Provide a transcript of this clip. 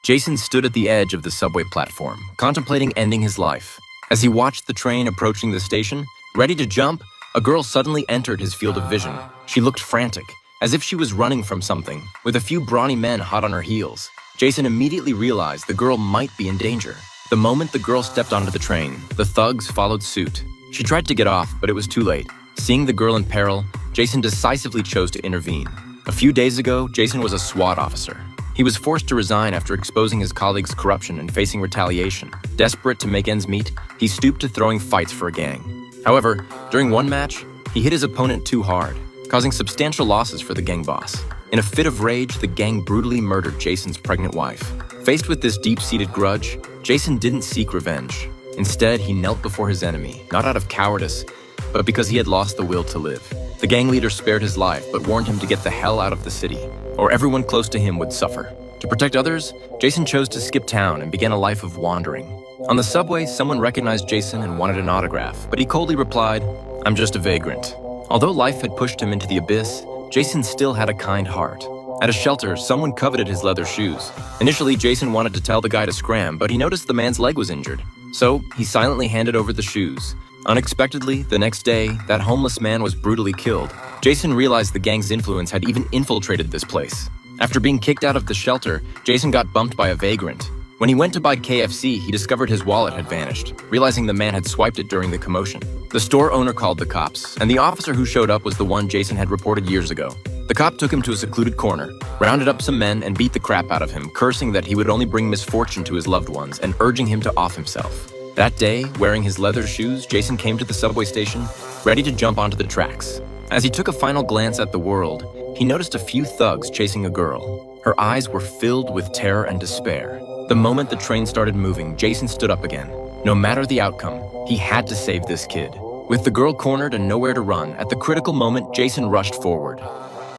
Jason stood at the edge of the subway platform, contemplating ending his life. As he watched the train approaching the station, ready to jump, a girl suddenly entered his field of vision. She looked frantic, as if she was running from something, with a few brawny men hot on her heels. Jason immediately realized the girl might be in danger. The moment the girl stepped onto the train, the thugs followed suit. She tried to get off, but it was too late. Seeing the girl in peril, Jason decisively chose to intervene. A few days ago, Jason was a SWAT officer. He was forced to resign after exposing his colleagues' corruption and facing retaliation. Desperate to make ends meet, he stooped to throwing fights for a gang. However, during one match, he hit his opponent too hard, causing substantial losses for the gang boss. In a fit of rage, the gang brutally murdered Jason's pregnant wife. Faced with this deep-seated grudge, Jason didn't seek revenge. Instead, he knelt before his enemy, not out of cowardice, but because he had lost the will to live. The gang leader spared his life, but warned him to get the hell out of the city, or everyone close to him would suffer. To protect others, Jason chose to skip town and began a life of wandering. On the subway, someone recognized Jason and wanted an autograph, but he coldly replied, "I'm just a vagrant." Although life had pushed him into the abyss, Jason still had a kind heart. At a shelter, someone coveted his leather shoes. Initially, Jason wanted to tell the guy to scram, but he noticed the man's leg was injured. So, he silently handed over the shoes. Unexpectedly, the next day, that homeless man was brutally killed. Jason realized the gang's influence had even infiltrated this place. After being kicked out of the shelter, Jason got bumped by a vagrant. When he went to buy KFC, he discovered his wallet had vanished, realizing the man had swiped it during the commotion. The store owner called the cops, and the officer who showed up was the one Jason had reported years ago. The cop took him to a secluded corner, rounded up some men, and beat the crap out of him, cursing that he would only bring misfortune to his loved ones and urging him to off himself. That day, wearing his leather shoes, Jason came to the subway station, ready to jump onto the tracks. As he took a final glance at the world, he noticed a few thugs chasing a girl. Her eyes were filled with terror and despair. The moment the train started moving, Jason stood up again. No matter the outcome, he had to save this kid. With the girl cornered and nowhere to run, at the critical moment, Jason rushed forward.